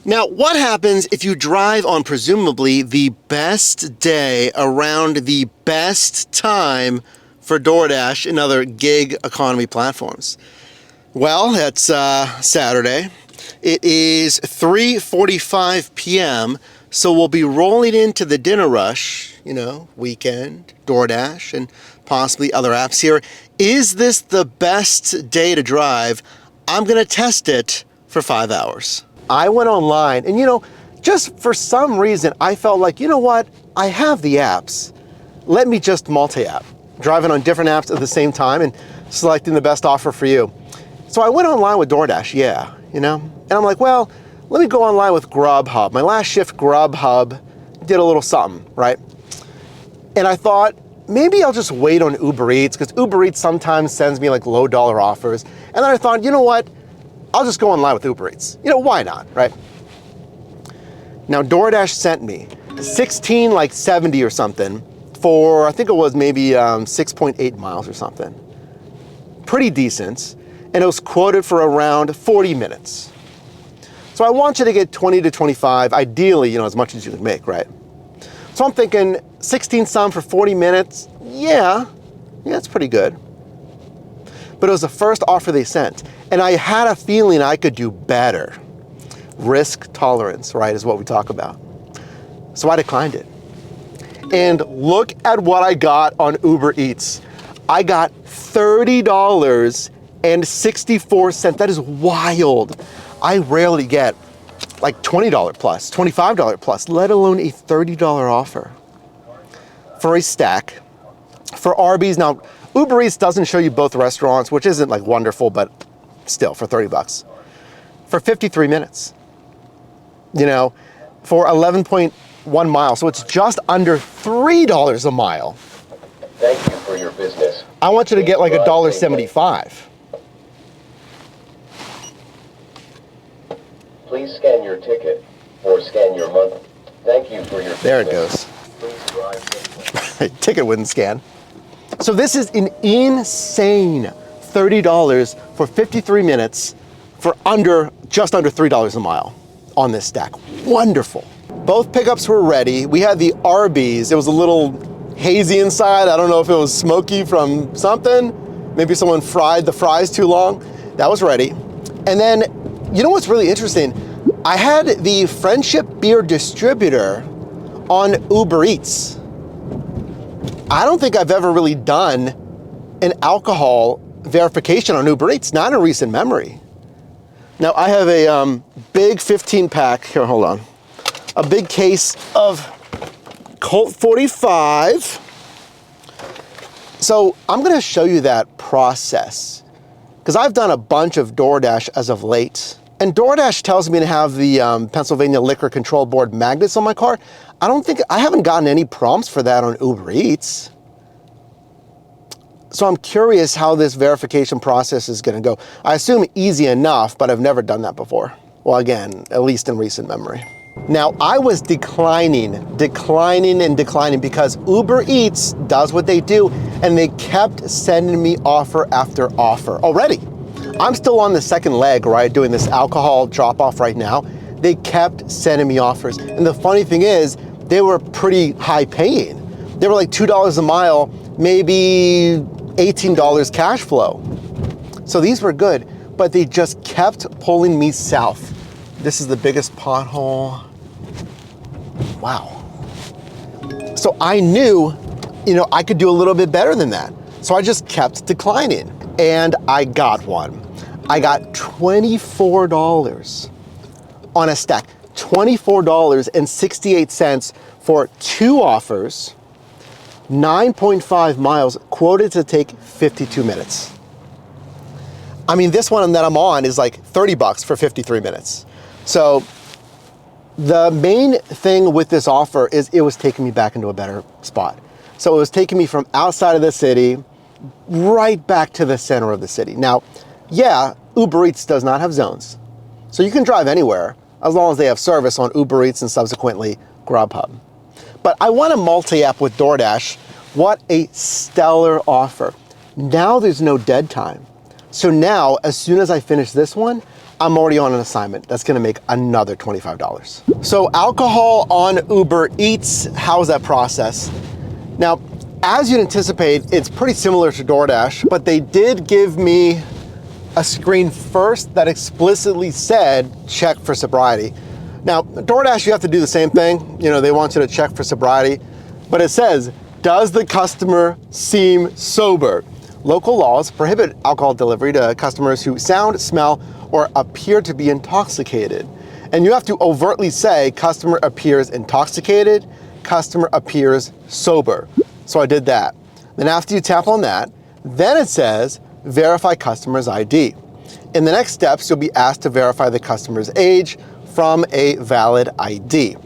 Now, what happens if you drive on presumably the best day around the best time for DoorDash and other gig economy platforms? Well, it's Saturday. It is 3:45 p.m., so we'll be rolling into the dinner rush, weekend, DoorDash, and possibly other apps here. Is this the best day to drive? I'm going to test it for 5 hours. I went online and, just for some reason, I felt like, what? I have the apps. Let me just multi-app, driving on different apps at the same time and selecting the best offer for you. So I went online with DoorDash, and I'm like, well, let me go online with Grubhub. My last shift, Grubhub, did a little something, right? And I thought, maybe I'll just wait on Uber Eats, because Uber Eats sometimes sends me like low dollar offers. And then I thought, you know what? I'll just go online with Uber Eats. Why not, right? Now, DoorDash sent me 16.70 or something for, I think it was maybe 6.8 miles or something. Pretty decent. And it was quoted for around 40 minutes. So I want you to get 20 to 25, ideally, as much as you can make, right? So I'm thinking 16 some for 40 minutes. Yeah, it's pretty good. But it was the first offer they sent. And I had a feeling I could do better. Risk tolerance, right, is what we talk about. So I declined it. And look at what I got on Uber Eats. I got $30.64. That is wild. I rarely get like $20 plus, $25 plus, let alone a $30 offer for a stack. For Arby's, now Uber Eats doesn't show you both restaurants, which isn't like wonderful, but still for 30 bucks. For 53 minutes, for 11.1 miles. So it's just under $3 a mile. Thank you for your business. I want you to get like $1.75. Please scan your ticket or scan your month. Thank you for your business. There it goes. Please drive. Ticket wouldn't scan. So this is an insane $30 for 53 minutes for just under $3 a mile on this stack. Wonderful. Both pickups were ready. We had the Arby's. It was a little hazy inside. I don't know if it was smoky from something. Maybe someone fried the fries too long. That was ready. And then, what's really interesting? I had the Friendship Beer Distributor on Uber Eats. I don't think I've ever really done an alcohol verification on Uber Eats, not in recent memory. Now I have a big 15 pack, here, hold on. A big case of Colt 45. So I'm gonna show you that process because I've done a bunch of DoorDash as of late. And DoorDash tells me to have the Pennsylvania Liquor Control Board magnets on my car. I haven't gotten any prompts for that on Uber Eats. So I'm curious how this verification process is gonna go. I assume easy enough, but I've never done that before. Well, again, at least in recent memory. Now, I was declining because Uber Eats does what they do, and they kept sending me offer after offer already. I'm still on the second leg, right, doing this alcohol drop-off right now. They kept sending me offers. And the funny thing is, they were pretty high paying. They were like $2 a mile, maybe $18 cash flow. So these were good, but they just kept pulling me south. This is the biggest pothole. Wow. So I knew, I could do a little bit better than that. So I just kept declining, and I got one. I got $24 on a stack, $24.68 for 2 offers, 9.5 miles, quoted to take 52 minutes. I mean, this one that I'm on is like 30 bucks for 53 minutes. So the main thing with this offer is it was taking me back into a better spot. So it was taking me from outside of the city right back to the center of the city. Now, yeah, Uber Eats does not have zones. So you can drive anywhere as long as they have service on Uber Eats and subsequently Grubhub. But I want to multi-app with DoorDash. What a stellar offer. Now there's no dead time. So now, as soon as I finish this one, I'm already on an assignment that's gonna make another $25. So alcohol on Uber Eats, how's that process? Now, as you'd anticipate, it's pretty similar to DoorDash, but they did give me a screen first that explicitly said, check for sobriety. Now, DoorDash, you have to do the same thing. You know, they want you to check for sobriety, but it says, does the customer seem sober? Local laws prohibit alcohol delivery to customers who sound, smell, or appear to be intoxicated. And you have to overtly say, customer appears intoxicated, customer appears sober. So I did that. Then after you tap on that, then it says, verify customer's ID. In the next steps, you'll be asked to verify the customer's age from a valid ID.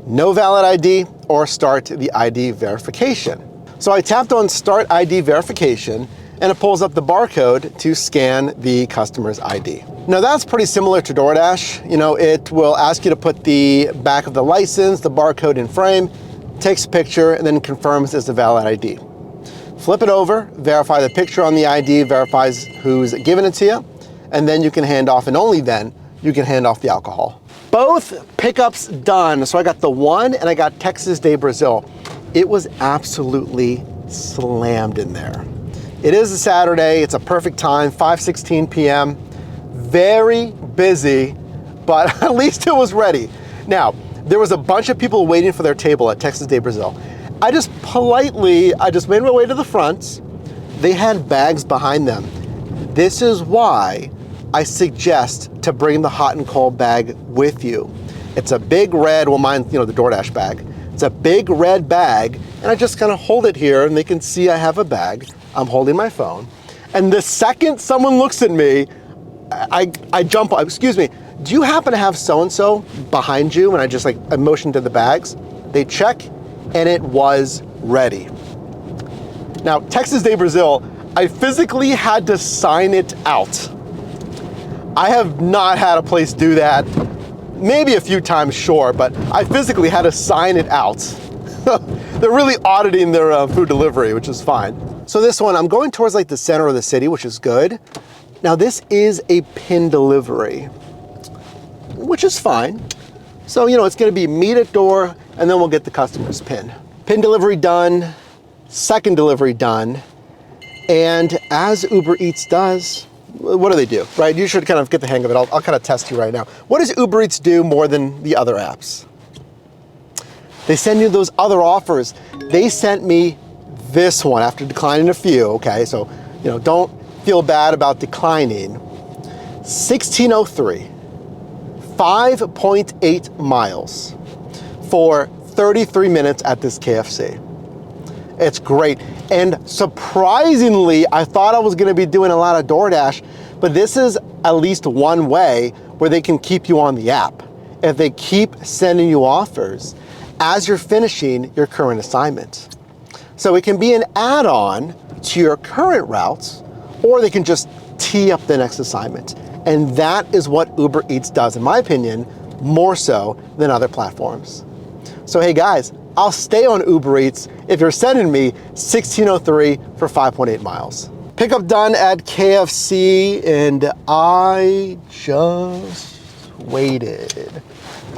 No valid ID, or start the ID verification. So I tapped on Start ID Verification, and it pulls up the barcode to scan the customer's ID. Now that's pretty similar to DoorDash. You know, it will ask you to put the back of the license, the barcode in frame, takes a picture, and then confirms it's a valid ID. Flip it over, verify the picture on the ID, verifies who's given it to you, and then you can hand off, and only then, you can hand off the alcohol. Both pickups done. So I got the one and I got Texas de Brazil. It was absolutely slammed in there. It is a Saturday, it's a perfect time, 5:16 p.m. Very busy, but at least it was ready. Now, there was a bunch of people waiting for their table at Texas de Brazil. I just made my way to the front. They had bags behind them. This is why I suggest to bring the hot and cold bag with you. It's a big red, well mine, you know, the DoorDash bag. It's a big red bag, and I just kind of hold it here and they can see I have a bag. I'm holding my phone. And the second someone looks at me, I jump up, excuse me, do you happen to have so-and-so behind you? And I motioned to the bags. They check, and it was ready. Now, Texas de Brazil, I physically had to sign it out. I have not had a place do that. Maybe a few times, sure, but I physically had to sign it out. They're really auditing their food delivery, which is fine. So this one, I'm going towards like the center of the city, which is good. Now this is a PIN delivery, which is fine. So, you know, it's gonna be meet at door, and then we'll get the customer's PIN. PIN delivery done, second delivery done, and as Uber Eats does, what do they do, right? You should kind of get the hang of it. I'll kind of test you right now. What does Uber Eats do more than the other apps? They send you those other offers. They sent me this one after declining a few, okay? So, you know, don't feel bad about declining. 1603, 5.8 miles for 33 minutes at this KFC. It's great. And surprisingly, I thought I was gonna be doing a lot of DoorDash, but this is at least one way where they can keep you on the app. If they keep sending you offers as you're finishing your current assignment. So it can be an add-on to your current routes, or they can just tee up the next assignment. And that is what Uber Eats does, in my opinion, more so than other platforms. So hey guys, I'll stay on Uber Eats if you're sending me 1603 for 5.8 miles. Pickup done at KFC, and I just waited.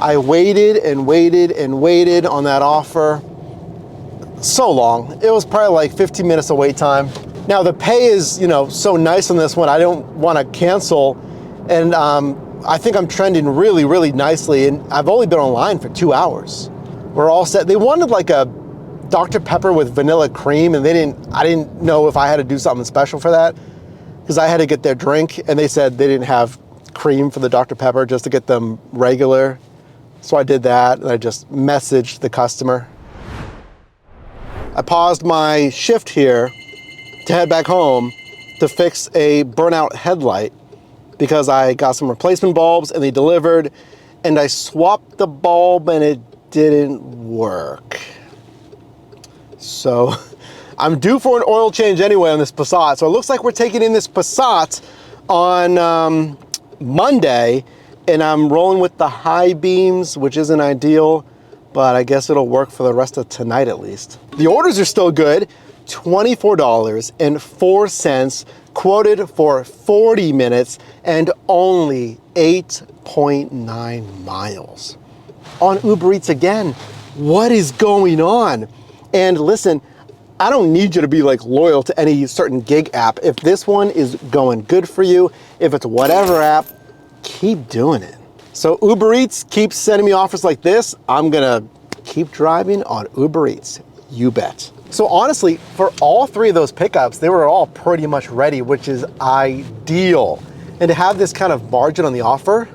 I waited and waited and waited on that offer so long. It was probably like 15 minutes of wait time. Now the pay is, you know, so nice on this one, I don't want to cancel. And I think I'm trending really, really nicely. And I've only been online for 2 hours. We're all set. They wanted like a Dr. Pepper with vanilla cream, and I didn't know if I had to do something special for that, because I had to get their drink, and they said they didn't have cream for the Dr. Pepper, just to get them regular. So I did that, and I just messaged the customer. I paused my shift here to head back home to fix a burnout headlight, because I got some replacement bulbs and they delivered, and I swapped the bulb and it didn't work. So I'm due for an oil change anyway on this Passat. So it looks like we're taking in this Passat on Monday, and I'm rolling with the high beams, which isn't ideal, but I guess it'll work for the rest of tonight at least. The orders are still good. $24.04, quoted for 40 minutes and only 8.9 miles. On Uber Eats again, what is going on? And listen, I don't need you to be like loyal to any certain gig app. If this one is going good for you, if it's whatever app, keep doing it. So Uber Eats keeps sending me offers like this. I'm gonna keep driving on Uber Eats, you bet. So honestly, for all three of those pickups, they were all pretty much ready, which is ideal. And to have this kind of margin on the offer,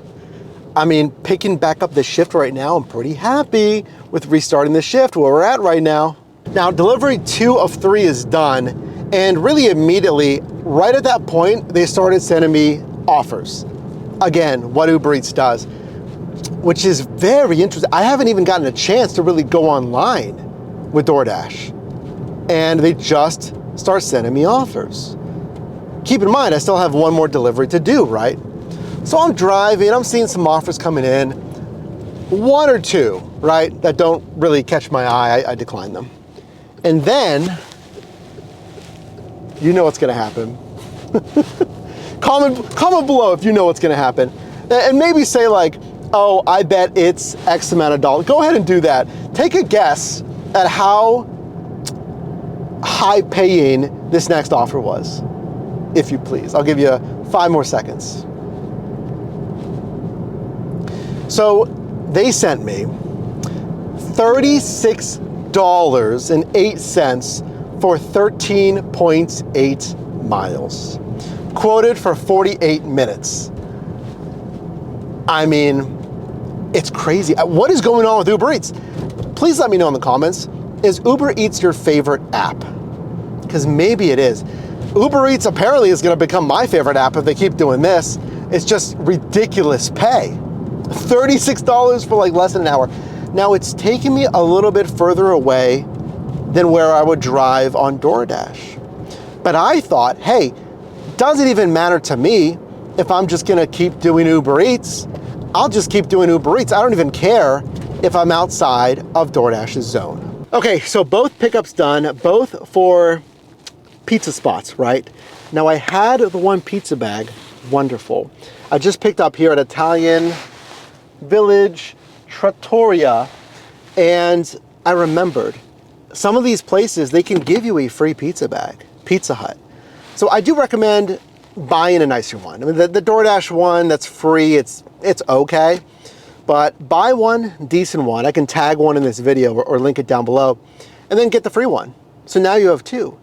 I mean, picking back up the shift right now, I'm pretty happy with restarting the shift where we're at right now. Now, delivery 2 of 3 is done, and really immediately, right at that point, they started sending me offers. Again, what Uber Eats does, which is very interesting. I haven't even gotten a chance to really go online with DoorDash, and they just start sending me offers. Keep in mind, I still have one more delivery to do, right? So I'm driving, I'm seeing some offers coming in, 1 or 2, right, that don't really catch my eye, I decline them. And then, you know what's gonna happen. Comment below if you know what's gonna happen. And maybe say like, oh, I bet it's X amount of dollars. Go ahead and do that. Take a guess at how high paying this next offer was, if you please. I'll give you 5 more seconds. So they sent me $36.08 for 13.8 miles, quoted for 48 minutes. I mean, it's crazy. What is going on with Uber Eats? Please let me know in the comments. Is Uber Eats your favorite app? Because maybe it is. Uber Eats apparently is going to become my favorite app if they keep doing this. It's just ridiculous pay. $36 for like less than an hour. Now it's taking me a little bit further away than where I would drive on DoorDash. But I thought, hey, doesn't even matter to me if I'm just gonna keep doing Uber Eats. I'll just keep doing Uber Eats. I don't even care if I'm outside of DoorDash's zone. Okay, so both pickups done, both for pizza spots, right? Now I had the one pizza bag, wonderful. I just picked up here at Italian Village Trattoria, and I remembered some of these places, they can give you a free pizza bag, Pizza Hut. So I do recommend buying a nicer one. I mean, the DoorDash one that's free, it's okay, but buy one decent one. I can tag one in this video or link it down below, and then get the free one. So now you have 2.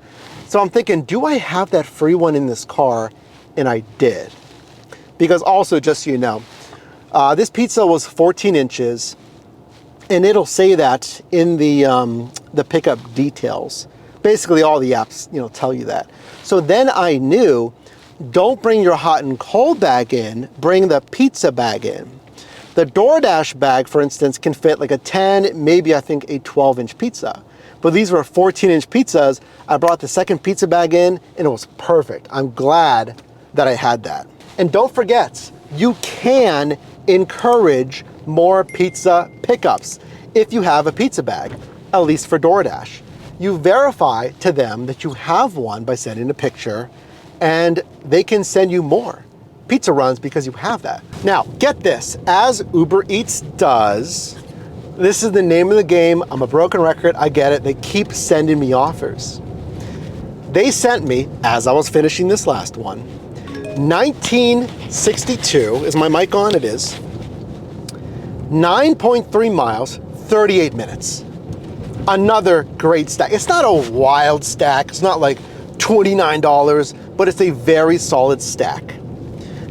So I'm thinking, do I have that free one in this car? And I did. Because also, just so you know, this pizza was 14 inches, and it'll say that in the pickup details. Basically, all the apps, tell you that. So then I knew, don't bring your hot and cold bag in, bring the pizza bag in. The DoorDash bag, for instance, can fit like a 10, maybe I think a 12-inch pizza. But these were 14-inch pizzas. I brought the second pizza bag in, and it was perfect. I'm glad that I had that. And don't forget, you can encourage more pizza pickups if you have a pizza bag, at least for DoorDash. You verify to them that you have one by sending a picture, and they can send you more pizza runs because you have that. Now, get this, as Uber Eats does, this is the name of the game. I'm a broken record, I get it. They keep sending me offers. They sent me, as I was finishing this last one, 1962, is my mic on? It is. 9.3 miles, 38 minutes. Another great stack. It's not a wild stack. It's not like $29, but it's a very solid stack.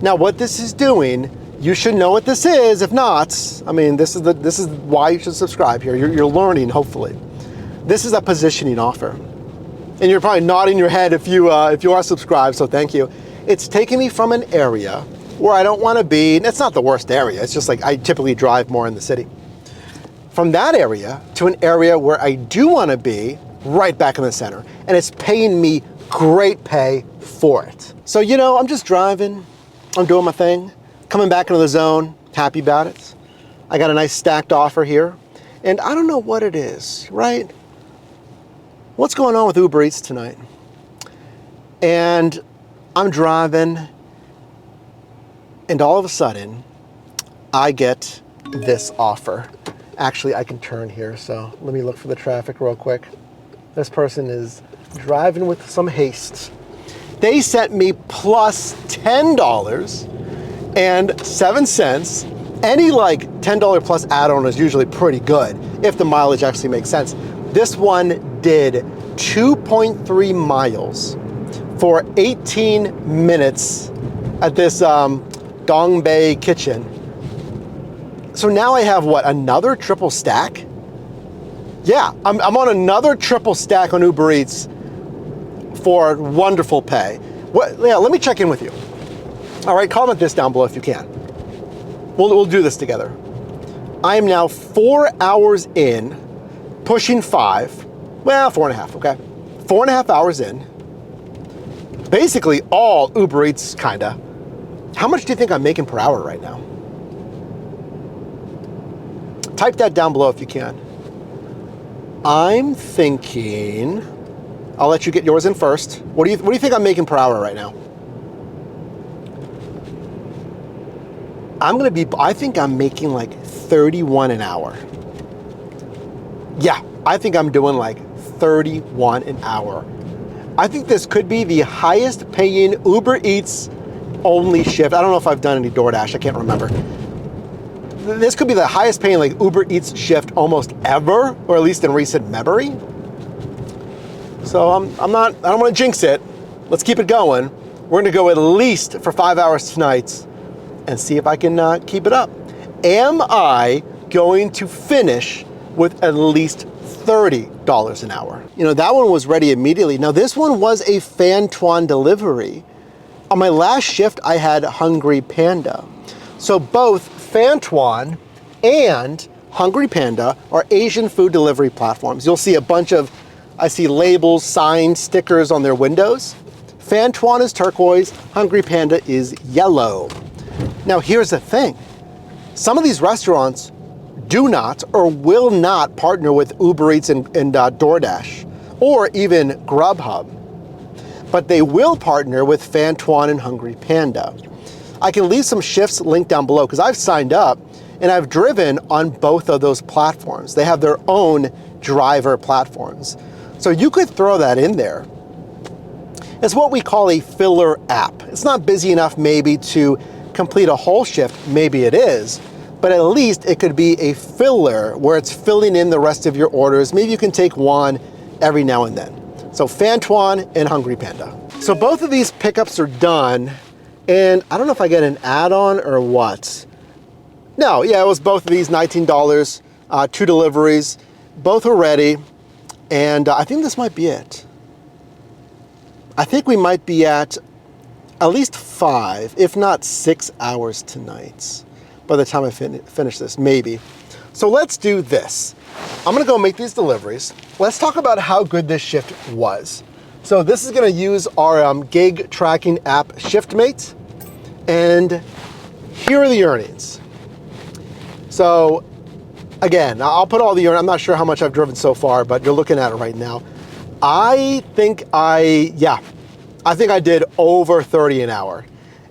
Now, what this is doing, you should know what this is. If not, I mean, this is why you should subscribe here. You're learning, hopefully. This is a positioning offer. And you're probably nodding your head if you are subscribed, so thank you. It's taking me from an area where I don't want to be. It's not the worst area. It's just like I typically drive more in the city. From that area to an area where I do want to be, right back in the center. And it's paying me great pay for it. So, I'm just driving. I'm doing my thing. Coming back into the zone. Happy about it. I got a nice stacked offer here. And I don't know what it is, right? what's going on with Uber Eats tonight? And I'm driving, and all of a sudden, I get this offer. Actually, I can turn here, so let me look for the traffic real quick. This person is driving with some haste. They sent me plus $10.07. Any like $10 plus add-on is usually pretty good if the mileage actually makes sense. This one did 2.3 miles for 18 minutes at this Dong Bay kitchen. So now I have what, another triple stack? Yeah, I'm on another triple stack on Uber Eats for wonderful pay. Yeah, let me check in with you. All right, comment this down below if you can. We'll do this together. I am now 4 hours in, pushing 5. Well, 4.5, okay? 4.5 hours in. Basically all Uber Eats, kinda. How much do you think I'm making per hour right now? Type that down below if you can. I'm thinking, I'll let you get yours in first. What do you think I'm making per hour right now? I think I'm making like 31 an hour. Yeah, I think I'm doing like 31 an hour. I think this could be the highest paying Uber Eats only shift. I don't know if I've done any DoorDash, I can't remember. This could be the highest paying like Uber Eats shift almost ever, or at least in recent memory. So I don't want to jinx it. Let's keep it going. We're gonna go at least for 5 hours tonight and see if I can keep it up. Am I going to finish with at least $30 an hour? You know, that one was ready immediately. Now this one was a Fantuan delivery. On my last shift, I had Hungry Panda. So both Fantuan and Hungry Panda are Asian food delivery platforms. You'll see a bunch of, I see labels, signs, stickers on their windows. Fantuan is turquoise, Hungry Panda is yellow. Now here's the thing. Some of these restaurants do not or will not partner with Uber Eats and DoorDash, or even Grubhub. But they will partner with Fantuan and Hungry Panda. I can leave some shifts linked down below because I've signed up and I've driven on both of those platforms. They have their own driver platforms. So you could throw that in there. It's what we call a filler app. It's not busy enough maybe to complete a whole shift, maybe it is, but at least it could be a filler where it's filling in the rest of your orders. Maybe you can take one every now and then. So Fantuan and Hungry Panda. So both of these pickups are done, and I don't know if I get an add-on or what. No, yeah, it was both of these, $19, 2 deliveries, both are ready, and I think this might be it. I think we might be at least 5, if not 6 hours tonight by the time I finish this, maybe. So let's do this. I'm gonna go make these deliveries. Let's talk about how good this shift was. So this is gonna use our gig tracking app ShiftMate, and here are the earnings. So again, I'll put all the earnings. I'm not sure how much I've driven so far, but you're looking at it right now. I think I did over 30 an hour.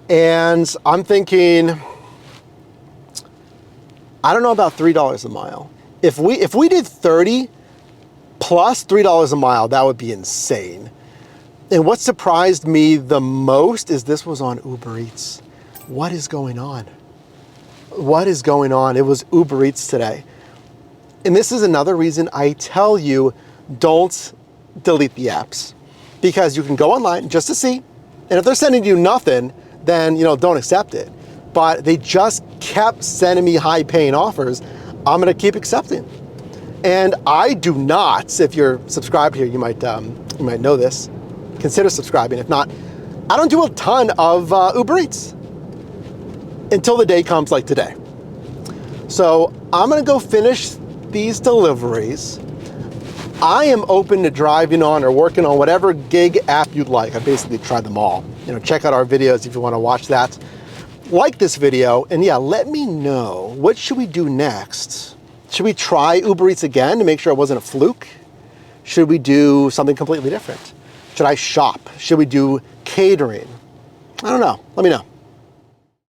And I'm thinking, I don't know about $3 a mile. If we did 30 plus $3 a mile, that would be insane. And what surprised me the most is this was on Uber Eats. What is going on? What is going on? It was Uber Eats today. And this is another reason I tell you, don't delete the apps, because you can go online just to see, and if they're sending you nothing, then don't accept it. But they just kept sending me high paying offers. I'm gonna keep accepting. And I do not, if you're subscribed here, you might know this, consider subscribing. If not, I don't do a ton of Uber Eats until the day comes like today. So I'm gonna go finish these deliveries. I am open to driving on or working on whatever gig app you'd like. I basically tried them all. Check out our videos if you want to watch that. Like this video, and yeah, let me know, what should we do next? Should we try Uber Eats again to make sure it wasn't a fluke? Should we do something completely different? Should I shop? Should we do catering? I don't know. Let me know.